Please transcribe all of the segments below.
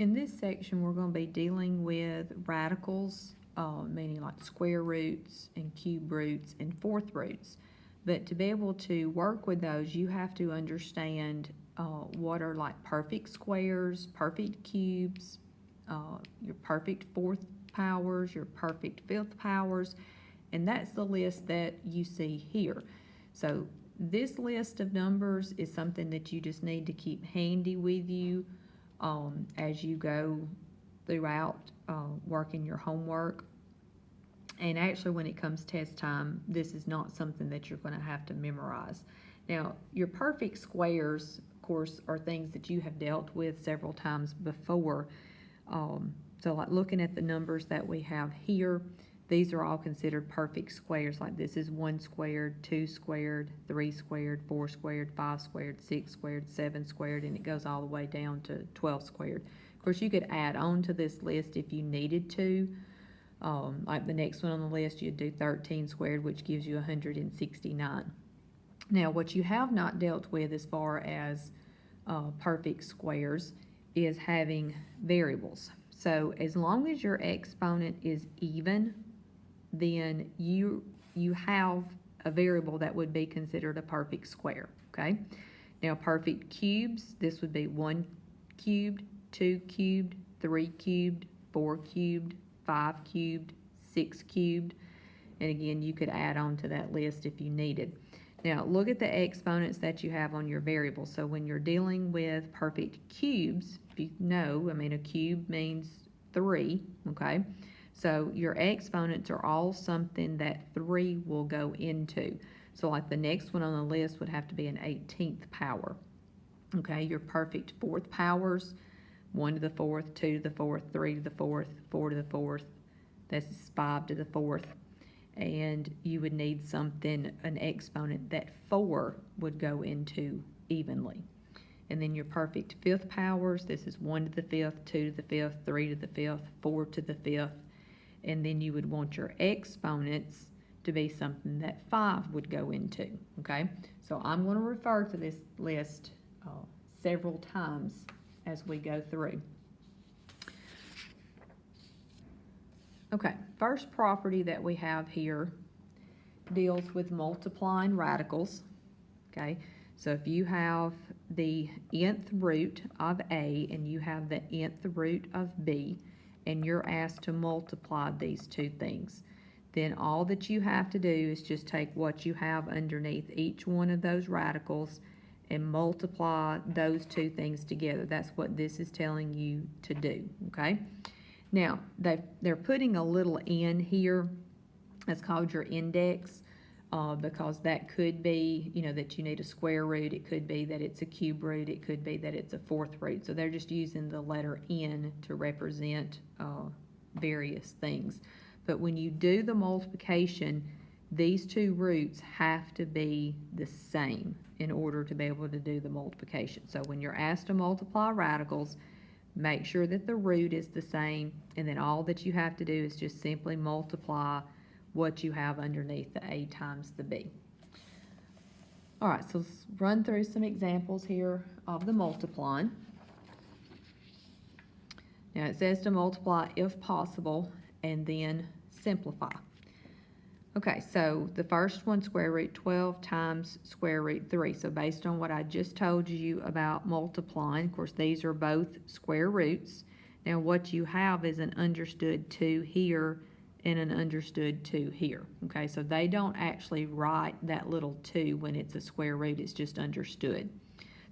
In this section, we're going to be dealing with radicals, meaning like square roots and cube roots and fourth roots. But to be able to work with those, you have to understand what are like perfect squares, perfect cubes, your perfect fourth powers, your perfect fifth powers, and that's the list that you see here. So this list of numbers is something that you just need to keep handy with you as you go throughout working your homework. And actually, when it comes test time, this is not something that you're going to have to memorize. Now, your perfect squares, of course, are things that you have dealt with several times before. So like looking at the numbers that we have here, these are all considered perfect squares. Like this is 1 squared, 2 squared, 3 squared, 4 squared, 5 squared, 6 squared, 7 squared, and it goes all the way down to 12 squared. Of course, you could add on to this list if you needed to. Like the next one on the list, you'd do 13 squared, which gives you 169. Now, what you have not dealt with as far as perfect squares is having variables. So as long as your exponent is even, then you have a variable that would be considered a perfect square, okay? Now, perfect cubes, this would be 1 cubed, 2 cubed, 3 cubed, 4 cubed, 5 cubed, 6 cubed, and again, you could add on to that list if you needed. Now, look at the exponents that you have on your variables. So when you're dealing with perfect cubes, if you know, I mean, a cube means 3, okay? So your exponents are all something that 3 will go into. So like the next one on the list would have to be an 18th power, okay? Your perfect fourth powers, 1 to the 4th, 2 to the 4th, 3 to the 4th, 4 to the 4th, that's 5 to the 4th. And you would need something, an exponent that 4 would go into evenly. And then your perfect fifth powers, this is 1 to the 5th, 2 to the 5th, 3 to the 5th, 4 to the 5th. And then you would want your exponents to be something that 5 would go into, okay? So I'm going to refer to this list several times as we go through. Okay, first property that we have here deals with multiplying radicals, okay? So if you have the nth root of A and you have the nth root of B, and you're asked to multiply these two things, then all that you have to do is just take what you have underneath each one of those radicals and multiply those two things together. That's what this is telling you to do, okay? Now, they're putting a little n here. That's called your index because that could be, you know, that you need a square root. It could be that it's a cube root. It could be that it's a fourth root. So they're just using the letter n to represent various things. But when you do the multiplication, these two roots have to be the same in order to be able to do the multiplication. So when you're asked to multiply radicals, make sure that the root is the same, and then all that you have to do is just simply multiply what you have underneath the A times the B. All right, so let's run through some examples here of the multiplying. Now it says to multiply if possible and then simplify. Okay, so the first one, square root 12 times square root 3. So based on what I just told you about multiplying, of course, these are both square roots. Now what you have is an understood 2 here and an understood 2 here. Okay, so they don't actually write that little 2 when it's a square root, it's just understood.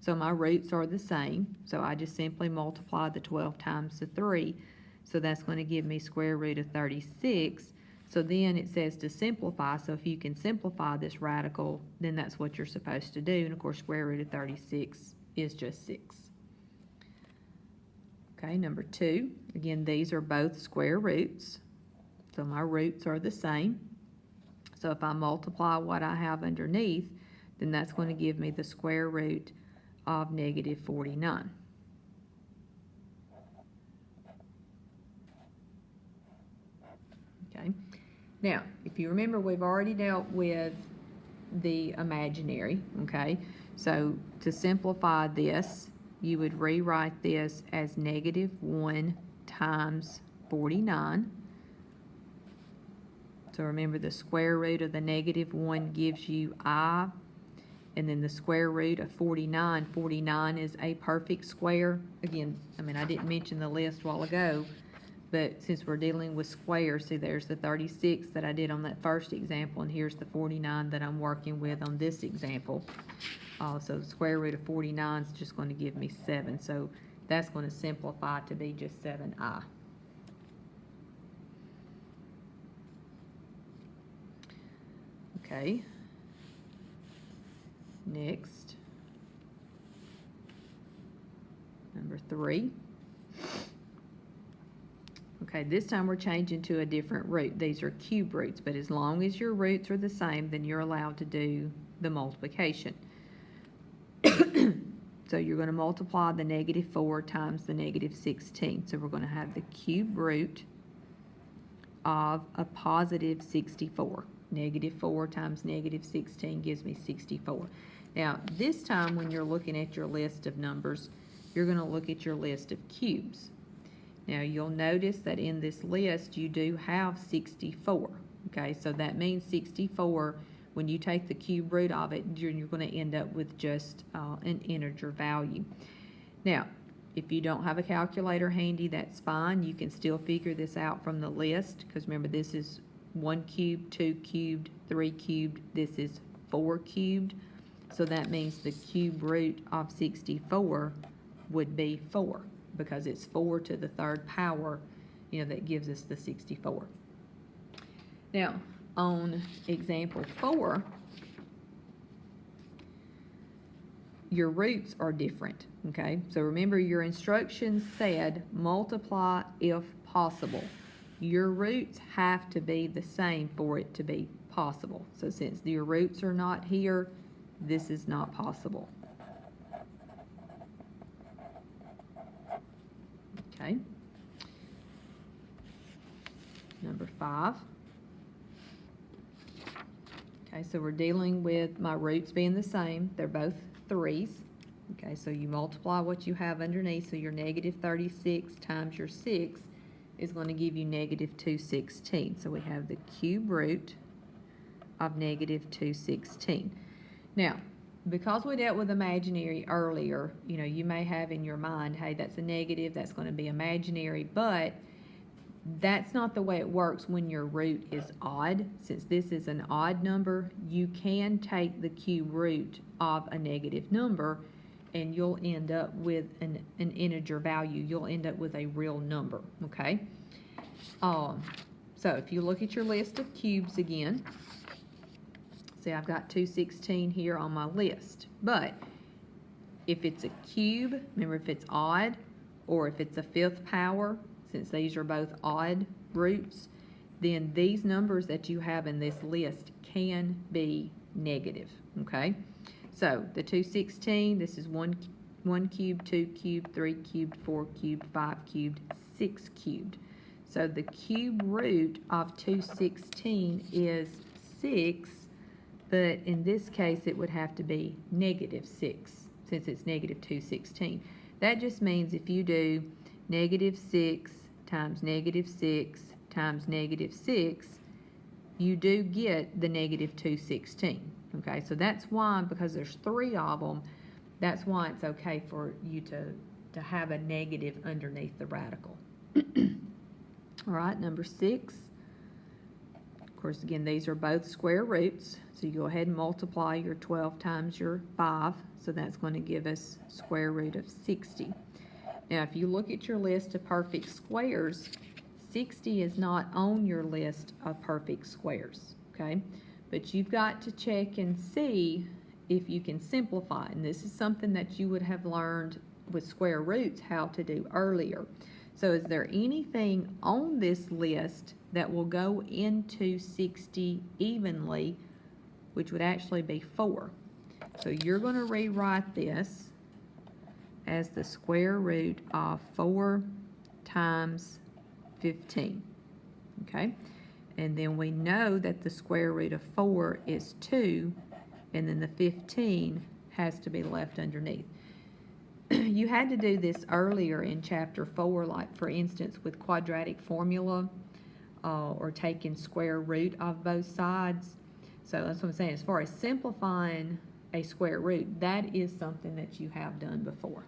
So my roots are the same, so I just simply multiply the 12 times the 3. So that's going to give me square root of 36. So then it says to simplify, so if you can simplify this radical, then that's what you're supposed to do. And of course, square root of 36 is just 6. Okay, number 2, again, these are both square roots. So my roots are the same. So if I multiply what I have underneath, then that's going to give me the square root of negative 49. Okay. Now, if you remember, we've already dealt with the imaginary, okay? So to simplify this, you would rewrite this as -1 times 49. So remember, the square root of the -1 gives you I, and then the square root of 49. 49 is a perfect square. Again, I mean, I didn't mention the list a while ago, but since we're dealing with squares, see, there's the 36 that I did on that first example, and here's the 49 that I'm working with on this example. So the square root of 49 is just going to give me 7. So that's going to simplify to be just 7i. Okay. Next. Number 3. Okay, this time we're changing to a different root. These are cube roots, but as long as your roots are the same, then you're allowed to do the multiplication. So you're going to multiply the -4 times the -16. So we're going to have the cube root of a positive 64. -4 times -16 gives me 64. Now, this time when you're looking at your list of numbers, you're going to look at your list of cubes. Now, you'll notice that in this list, you do have 64. Okay, so that means 64, when you take the cube root of it, you're going to end up with just an integer value. Now, if you don't have a calculator handy, that's fine. You can still figure this out from the list, because remember, this is 1 cubed, 2 cubed, 3 cubed. This is 4 cubed. So that means the cube root of 64 would be 4, because it's 4 to the 3rd power, that gives us the 64. Now, on example 4, your roots are different, okay? So remember, your instructions said multiply if possible. Your roots have to be the same for it to be possible. So since your roots are not here, this is not possible. Okay. Number 5. Okay, so we're dealing with my roots being the same. They're both 3s. Okay, so you multiply what you have underneath. So your -36 times your 6 is going to give you -216. So we have the cube root of -216. Now, because we dealt with imaginary earlier, you may have in your mind, hey, that's a negative, that's going to be imaginary, but that's not the way it works when your root is odd. Since this is an odd number, you can take the cube root of a negative number and you'll end up with an integer value. You'll end up with a real number, okay? So if you look at your list of cubes again, see, I've got 216 here on my list. But if it's a cube, remember, if it's odd, or if it's a 5th power, since these are both odd roots, then these numbers that you have in this list can be negative, okay? So the 216, this is 1 cubed, 2 cubed, 3 cubed, 4 cubed, 5 cubed, 6 cubed. So the cube root of 216 is 6, but in this case it would have to be -6, since it's -216. That just means if you do -6 times -6 times -6, you do get the -216. Okay, so that's why, because there's 3 of them, that's why it's okay for you to have a negative underneath the radical. All right, number 6. Of course, again, these are both square roots, so you go ahead and multiply your 12 times your 5, so that's going to give us square root of 60. Now, if you look at your list of perfect squares, 60 is not on your list of perfect squares, okay? But you've got to check and see if you can simplify. And this is something that you would have learned with square roots how to do earlier. So is there anything on this list that will go into 60 evenly, which would actually be 4? So you're going to rewrite this as the square root of 4 times 15, okay? And then we know that the square root of 4 is 2, and then the 15 has to be left underneath. you had to do this earlier in chapter 4, like for instance with quadratic formula, or taking square root of both sides. So that's what I'm saying, as far as simplifying a square root, that is something that you have done before.